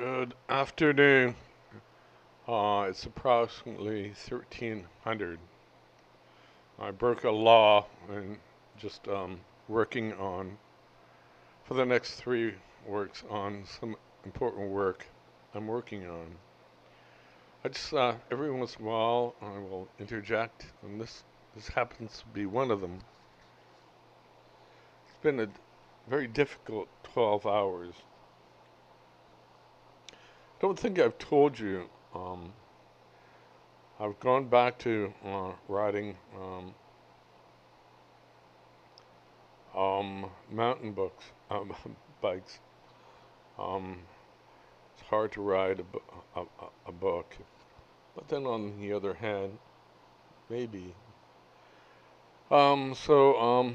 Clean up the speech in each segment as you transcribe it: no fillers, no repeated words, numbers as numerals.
Good afternoon. It's approximately 1300. I broke a law and just working on, for the next 3 weeks, on some important work I'm working on. I just, every once in a while, I will interject, and this happens to be one of them. It's been a very difficult 12 hours. I don't think I've told you. I've gone back to riding mountain bikes. Um, it's hard to ride a book, but then on the other hand, maybe. So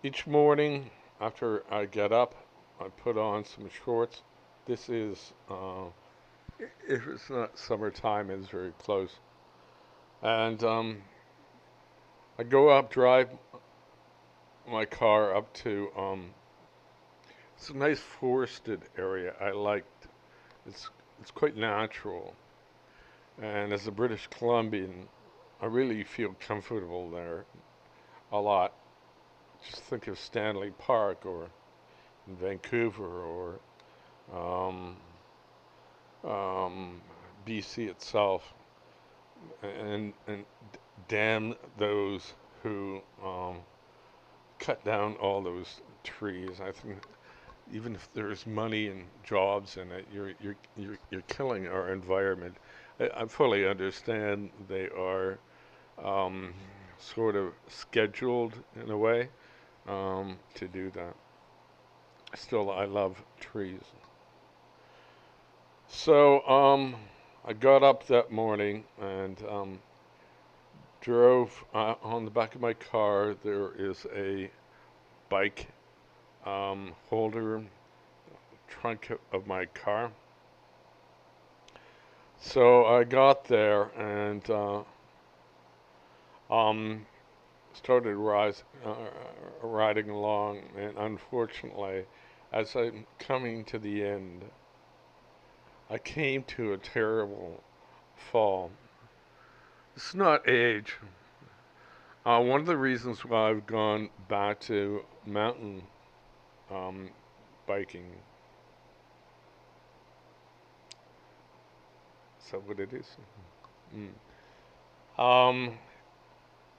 each morning after I get up, I put on some shorts. This is, if it's not summertime, it's very close. And I go up, drive my car up to it's a nice forested area. I liked. It's quite natural, and as a British Columbian, I really feel comfortable there a lot. Just think of Stanley Park or in Vancouver or um, BC itself, and damn those who cut down all those trees. I think even if there's money and jobs in it, you're killing our environment. I fully understand they are um, sort of scheduled in a way to do that. Still, I love trees. So I got up that morning and drove on the back of my car. There is a bike holder trunk of my car. So I got there and um, started riding along, and unfortunately, as I'm coming to the end, I came to a terrible fall. It's not age. One of the reasons why I've gone back to mountain um, biking. Is that what it is? Mm. Um,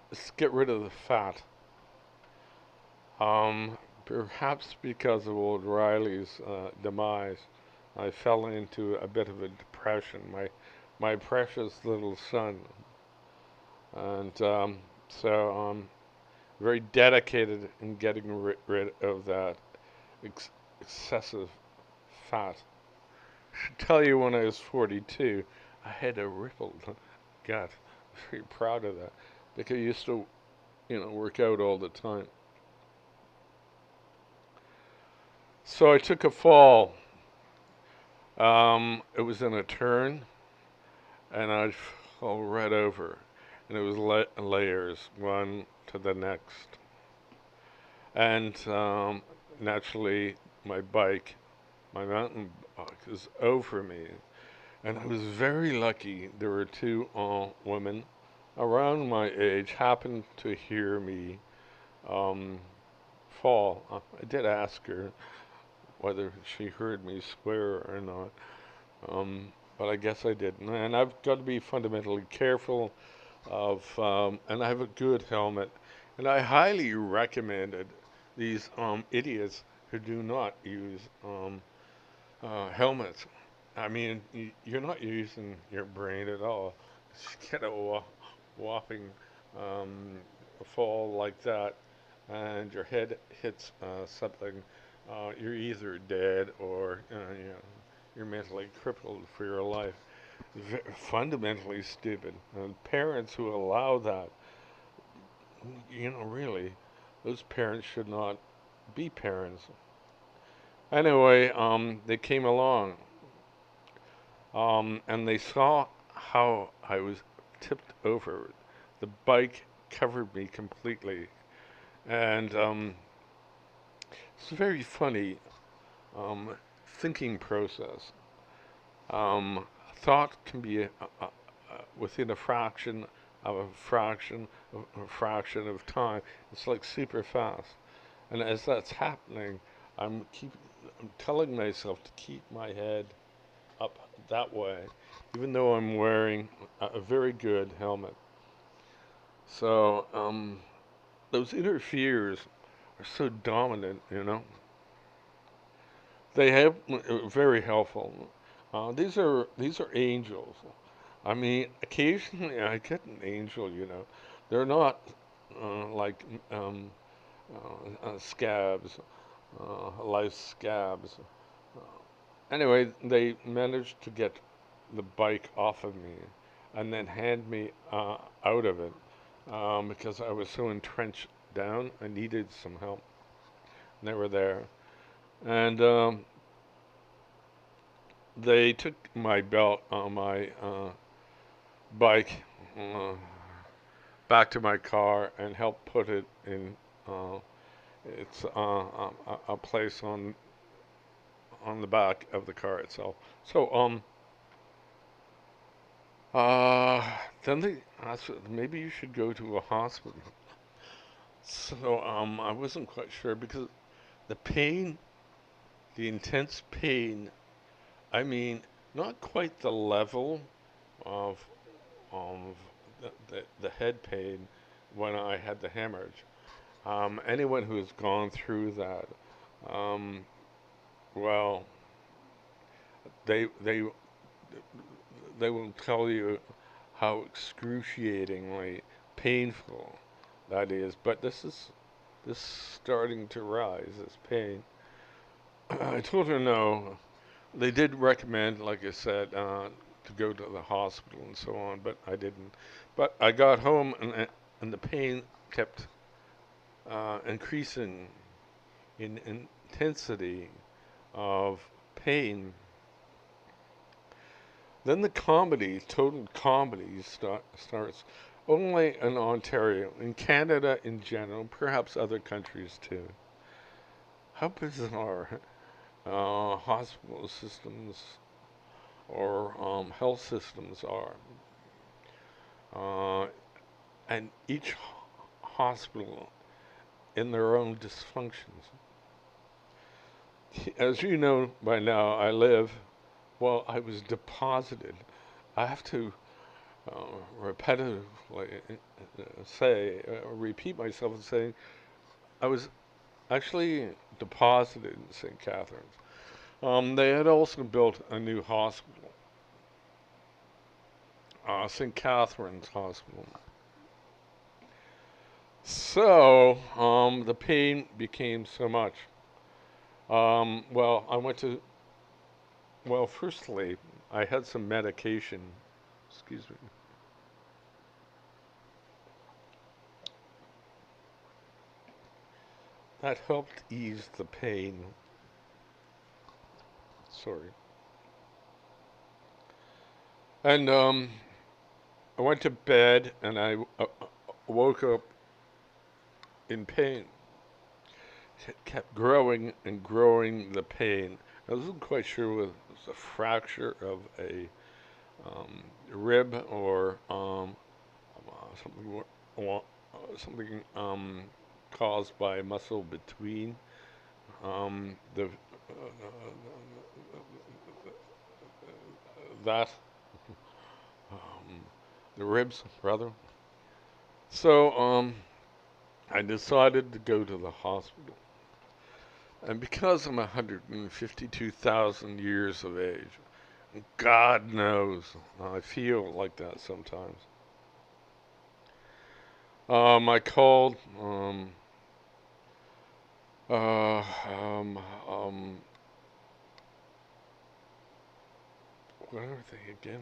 let's get rid of the fat. Perhaps because of old Riley's demise, I fell into a bit of a depression. My precious little son, and so very dedicated in getting rid of that excessive fat. I should tell you, when I was 42, I had a rippled gut. Very proud of that because I used to, work out all the time. So I took a fall. It was in a turn, and I fell right over, and it was layers, one to the next. And naturally, my mountain bike, is over me. And I was very lucky. There were two women around my age happened to hear me um, fall. I did ask her whether she heard me swear or not, but I guess I didn't. And I've got to be fundamentally careful and I have a good helmet. And I highly recommended these idiots who do not use helmets. I mean, you're not using your brain at all. Just get a whopping um, fall like that, and your head hits something. You're either dead or you're mentally crippled for your life. Fundamentally stupid. And parents who allow that, really, those parents should not be parents. Anyway, they came along, and they saw how I was tipped over. The bike covered me completely, and it's very funny. thinking process. Um, Thought can be within a fraction of a fraction of a fraction of time. It's like super fast. And as that's happening, I'm keep I'm telling myself to keep my head up that way, even though I'm wearing a very good helmet. So those inner fears are so dominant, you know. They have very helpful. These are angels. I mean, occasionally I get an angel, you know. They're not like scabs, life scabs. Anyway, they managed to get the bike off of me and then hand me out of it because I was so entrenched down. I needed some help. And they were there. And they took my belt on my bike back to my car and helped put it in it's a place on the back of the car itself. So then they asked maybe you should go to a hospital. So I wasn't quite sure because the pain, the intense pain. I mean, not quite the level of of the head pain when I had the hemorrhage. Anyone who's gone through that, um, well, they they they will tell you how excruciatingly painful that is. But this starting to rise, this pain. I told her no. They did recommend, like I said, to go to the hospital and so on, but I didn't. But I got home and the pain kept increasing in intensity of pain. Then the comedy, total comedy, starts only in Ontario, in Canada in general, perhaps other countries too. How bizarre hospital systems or health systems are. Uh, and each hospital in their own dysfunctions. As you know by now, I was deposited. I have to repetitively repeat myself and say, I was actually deposited in St. Catharines. They had also built a new hospital, St. Catharines Hospital. So the pain became so much. I went to, firstly, I had some medication. Excuse me. That helped ease the pain. Sorry. And I went to bed and I woke up in pain. It kept growing and growing the pain. I wasn't quite sure whether it was a fracture of a rib or something caused by muscle between that the ribs rather. So I decided to go to the hospital. And because I'm 152,000 years of age, God knows I feel like that sometimes. I called uh, um, um, what are they again?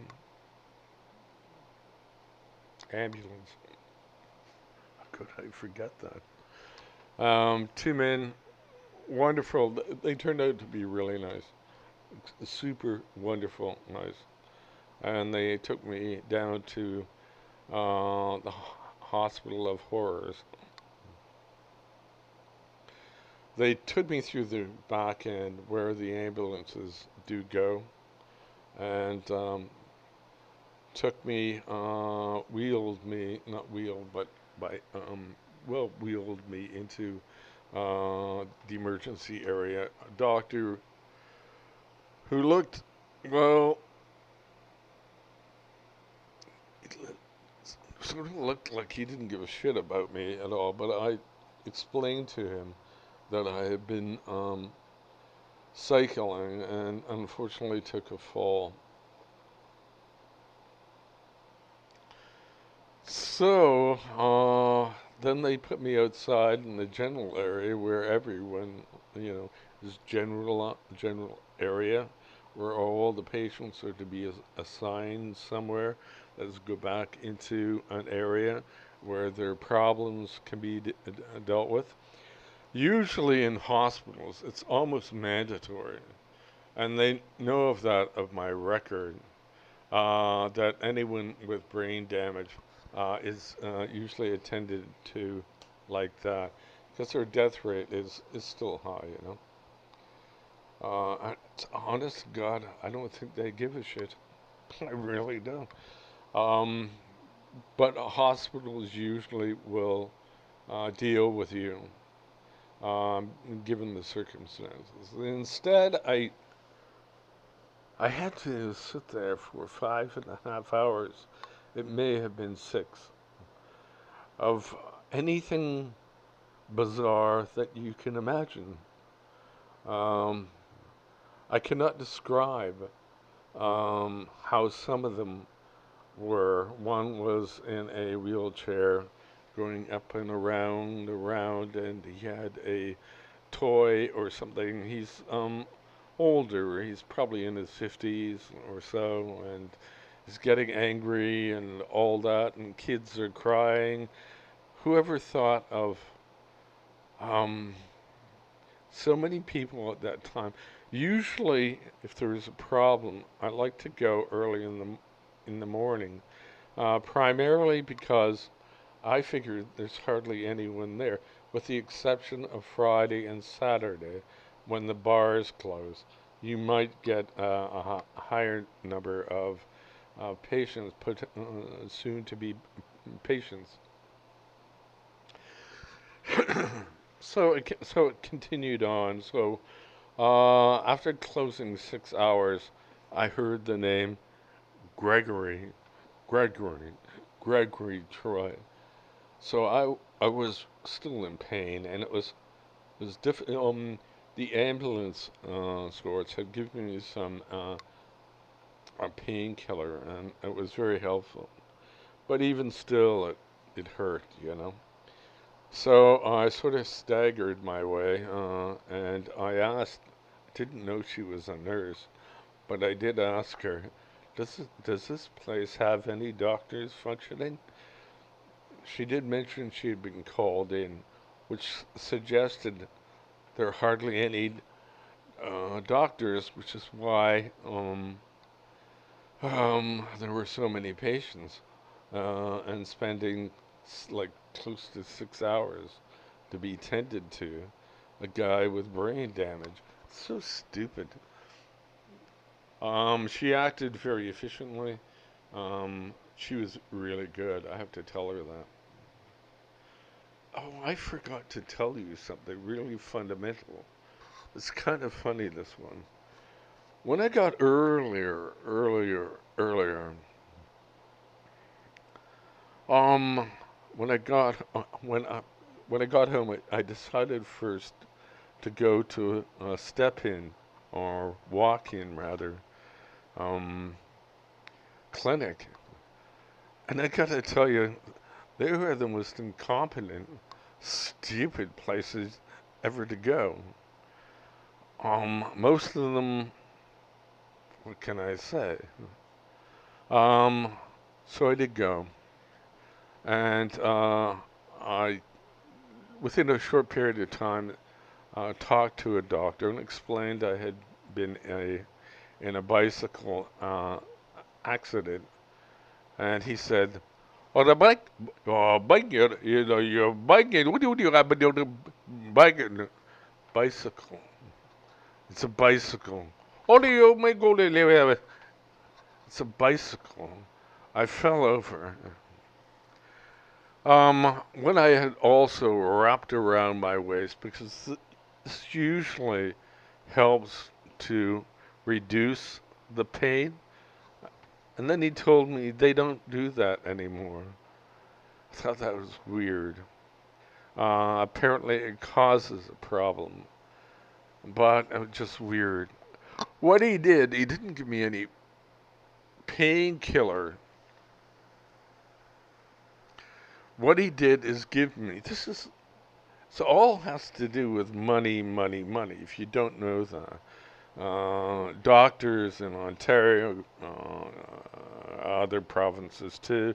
Ambulance. How could I forget that? Two men, wonderful. They turned out to be really nice, super wonderful, nice. And they took me down to the Hospital of Horrors. They took me through the back end where the ambulances do go, and took me, wheeled me, not wheeled, but by, wheeled me into the emergency area. A doctor who looked, well, it sort of looked like he didn't give a shit about me at all, but I explained to him that I had been cycling and unfortunately took a fall. So, then they put me outside in the general area where everyone, is general area where all the patients are to be assigned somewhere. Let's go back into an area where their problems can be dealt with. Usually in hospitals, it's almost mandatory, and they know of that of my record. That anyone with brain damage is usually attended to like that, because their death rate is still high, Honest to God, I don't think they give a shit. I really don't. Um, but hospitals usually will deal with you, given the circumstances. Instead, I had to sit there for 5.5 hours. It may have been 6 of anything bizarre that you can imagine. Um, I cannot describe how some of them were. One was in a wheelchair going up and around, and he had a toy or something. He's older. He's probably in his 50s or so, and he's getting angry and all that, and kids are crying. Whoever thought of um, so many people at that time? Usually, if there is a problem, I like to go early in the morning, primarily because I figured there's hardly anyone there, with the exception of Friday and Saturday when the bars close. You might get a higher number of patients, soon to be patients. So it continued on. So after closing 6 hours, I heard the name Gregory, Gregory, Gregory Troy. So I was still in pain, and it was difficult. The ambulance escorts had given me some a painkiller, and it was very helpful. But even still, it hurt. So I sort of staggered my way, and I asked. Didn't know she was a nurse, but I did ask her, does this place have any doctors functioning? She did mention she had been called in, which suggested there are hardly any doctors, which is why there were so many patients, and spending like close to 6 hours to be tended to a guy with brain damage. So stupid. She acted very efficiently. She was really good. I have to tell her that. Oh, I forgot to tell you something really fundamental. It's kind of funny, this one. When I got earlier, um, when I got when I got home, I decided first to go to a step-in or walk-in rather um, clinic, and I gotta tell you, they were the most incompetent, stupid places ever to go. Most of them, what can I say? Um, so I did go, and I, within a short period of time, talked to a doctor and explained I had been in a bicycle accident, and he said, "Oh, the bike, bike, your bike, what do you have to do the bike?" bicycle. It's a bicycle. Oh, do you may go to live? It's a bicycle. I fell over. What I had also wrapped around my waist, because this usually helps to reduce the pain. And then he told me they don't do that anymore. I thought that was weird. Apparently it causes a problem, but it was just weird. What he did, he didn't give me any painkiller. What he did is give me, this is, so all has to do with money, money, money, if you don't know that. Doctors in Ontario, other provinces too,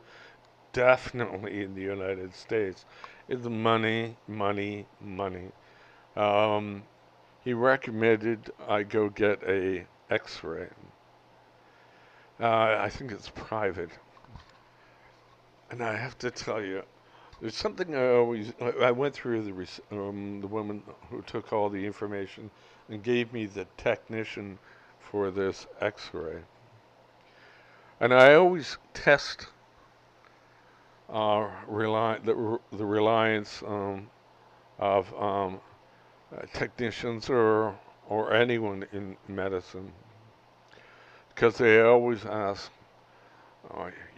definitely in the United States, is money, money, money. He recommended I go get a X-ray. I think it's private, and I have to tell you, there's something I went through the woman who took all the information and gave me the technician for this X-ray, and I always test the reliance of technicians or anyone in medicine, because they always ask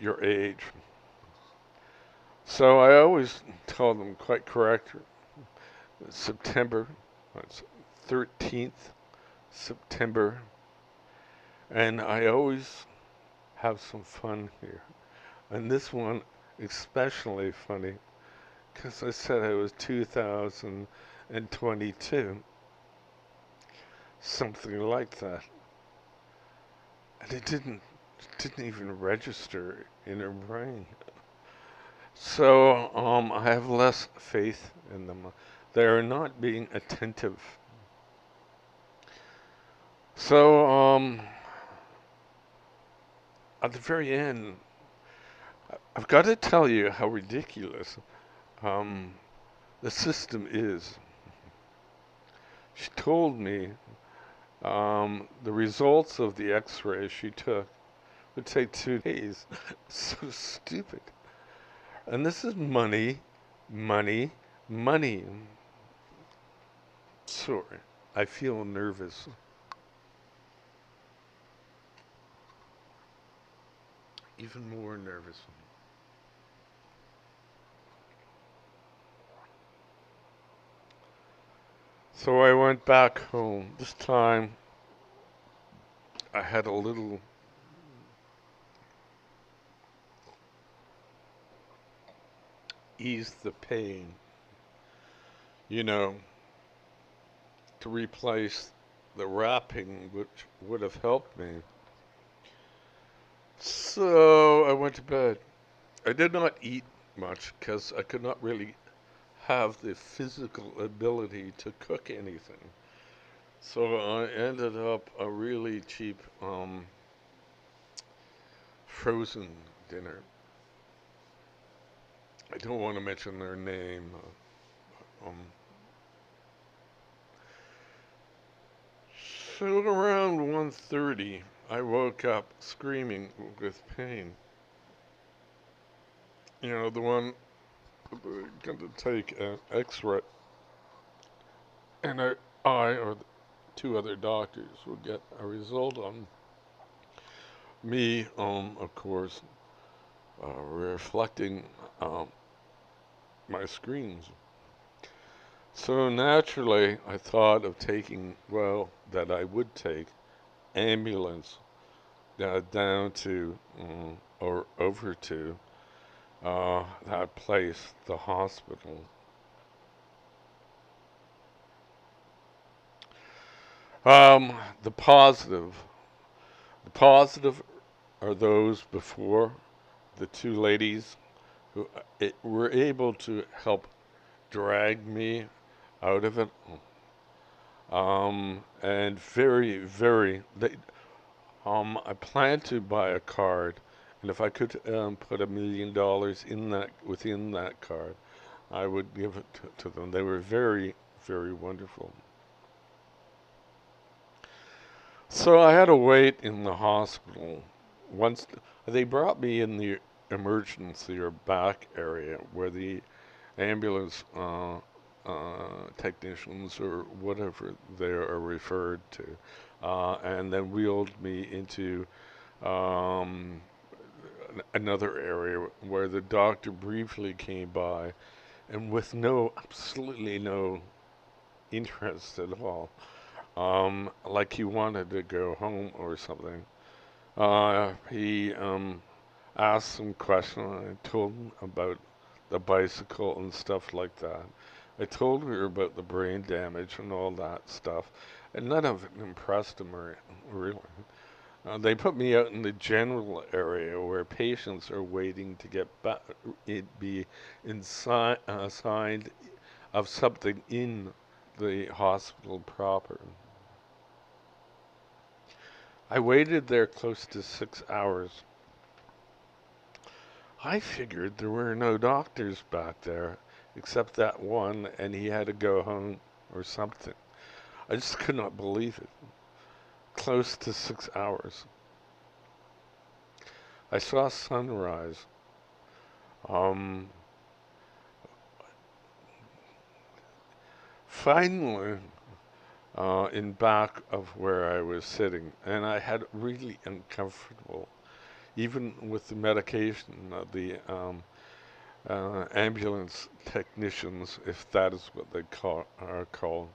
your age. So I always tell them quite correct. September, it's 13th September, and I always have some fun here. And this one especially funny because I said it was 2022, something like that, and it didn't even register in her brain. So I have less faith in them. They are not being attentive. So at the very end, I've got to tell you how ridiculous the system is. She told me the results of the X-ray she took would take 2 days. So stupid. And this is money, money, money. Sorry, I feel nervous. Even more nervous. So I went back home. This time I had a little ease the pain, you know, to replace the wrapping, which would have helped me. So I went to bed. I did not eat much because I could not really have the physical ability to cook anything. So I ended up a really cheap frozen dinner. I don't want to mention their name. Um, so around 1:30, I woke up screaming with pain. You know, the one going to take an X-ray, and I or the 2 other doctors will get a result on me, of course, reflecting my screens. So naturally, I thought of taking, well, that I would take ambulance down to or over to that place, the hospital. Um, the positive, the positive are those before the 2 ladies who were able to help drag me out of it. And very, very, I plan to buy a card, and if I could put $1 million in that within that card, I would give it to them. They were very, very wonderful. So I had to wait in the hospital. Once they brought me in the emergency or back area where the ambulance technicians or whatever they are referred to, and then wheeled me into um, another area where the doctor briefly came by and with absolutely no interest at all, like he wanted to go home or something. He asked some questions. I told him about the bicycle and stuff like that. I told her about the brain damage and all that stuff, and none of it impressed him really. They put me out in the general area where patients are waiting to be signed of something in the hospital proper. I waited there close to 6 hours. I figured there were no doctors back there except that one, and he had to go home or something. I just could not believe it. Close to 6 hours. I saw sunrise. Um, Finally, in back of where I was sitting, and I had really uncomfortable, even with the medication. The ambulance technicians, if that is what they are called.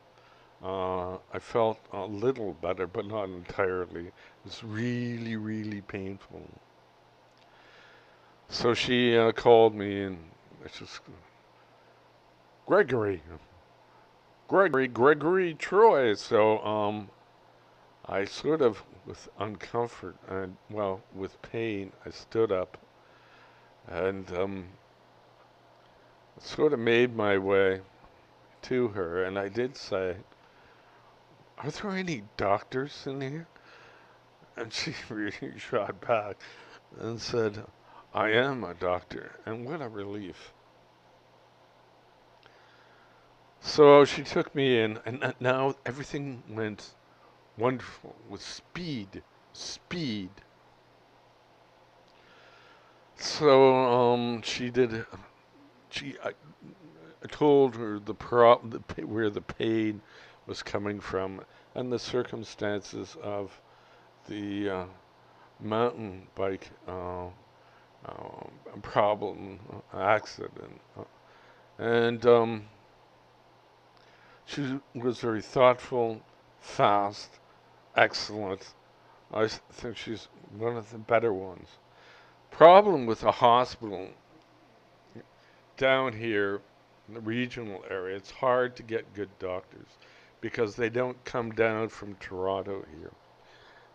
I felt a little better, but not entirely. It was really, really painful. So she called me and it's just Gregory, Gregory Troy. So I sort of, with uncomfort and well, with pain, I stood up and sort of made my way to her, and I did say, "Are there any doctors in here?" And she really shot back and said, "I am a doctor," and what a relief. So she took me in, and now everything went wonderful with speed, speed. So she did. I told her where the pain was coming from, and the circumstances of the mountain bike problem, accident, and she was very thoughtful, fast, excellent. I think she's one of the better ones. Problem with a hospital down here in the regional area, it's hard to get good doctors because they don't come down from Toronto here.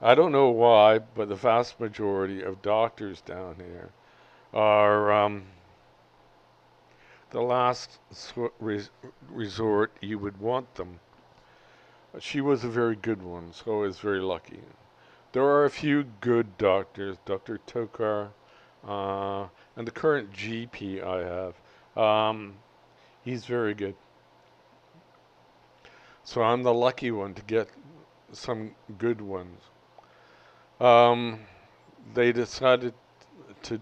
I don't know why, but the vast majority of doctors down here are the last resort you would want them. She was a very good one, so I was very lucky. There are a few good doctors, Dr. Tokar, and the current GP I have. He's very good. So I'm the lucky one to get some good ones. Um, they decided to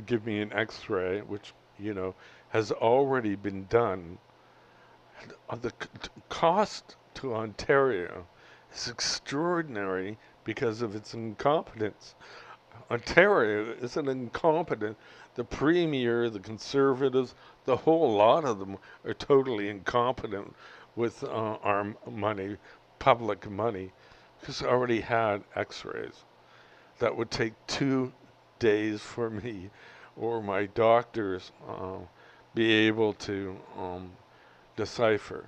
give me an X-ray, which has already been done. The cost to Ontario is extraordinary because of its incompetence. Ontario is an incompetent. The Premier, the Conservatives, the whole lot of them are totally incompetent with our money, public money, because I already had X-rays. That would take 2 days for me or my doctors be able to decipher.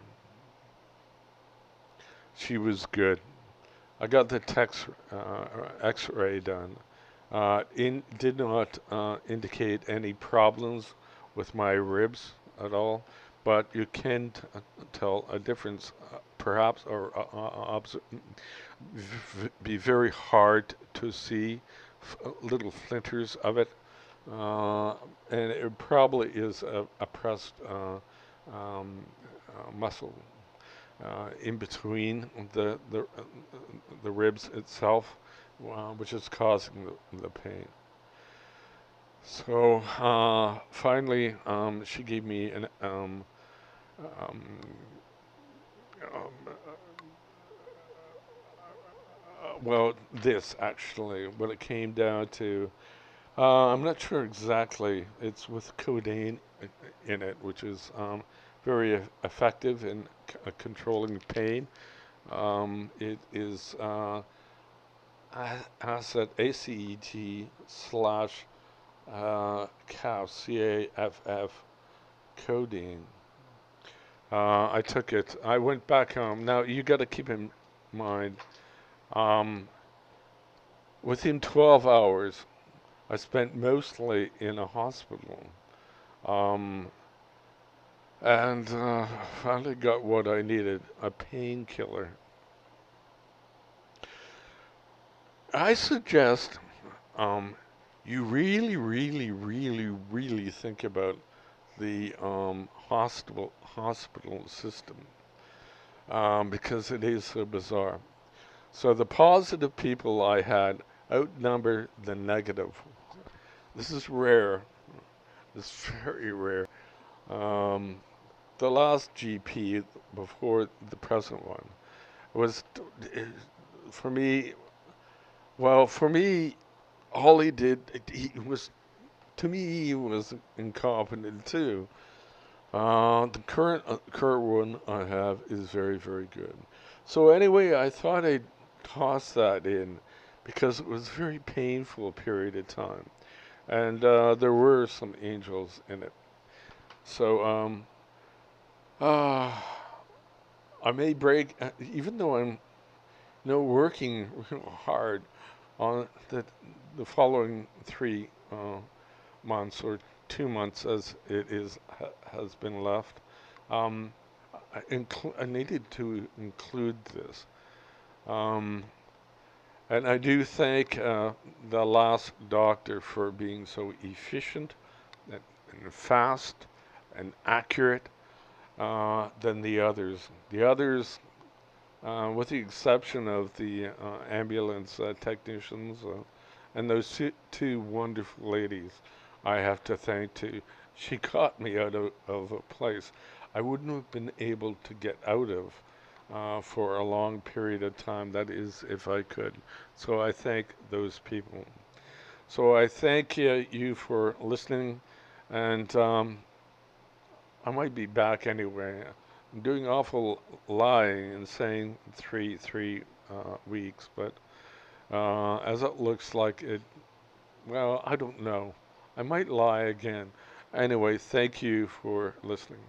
She was good. I got the X-ray done. Did not indicate any problems with my ribs at all, but you can tell a difference, perhaps, or be very hard to see little flinters of it, and it probably is a pressed muscle. in between the ribs itself, which is causing the pain. So finally, she gave me an um, well, this actually, what it came down to. I'm not sure exactly. It's with codeine in it, which is very effective in controlling pain. It is acid, ACET slash CAF, CAFF codeine. I took it. I went back home. Now, you got to keep in mind, um, within 12 hours, I spent mostly in a hospital. Um, and finally got what I needed, a painkiller. I suggest you really, really, really, really think about the hospital system because it is so bizarre. So the positive people I had outnumber the negative. This is rare. It's very rare. Um, the last GP before the present one was, for me, well, for me, all he did, he was, to me, he was incompetent too. The current one I have is very, very good. So anyway, I thought I'd toss that in because it was a very painful period of time, and there were some angels in it. So uh, I may break, even though I'm working hard on the following 3 months or 2 months as it is has been left. Um, I needed to include this. Um, and I do thank the last doctor for being so efficient and fast and accurate than the others. The others, with the exception of the ambulance technicians and those two wonderful ladies, I have to thank too. She got me out of a place I wouldn't have been able to get out of for a long period of time. That is, if I could. So I thank those people. So I thank you for listening, and I might be back anyway. I'm doing awful lying and saying three weeks, but as it looks like it, well, I don't know. I might lie again. Anyway, thank you for listening.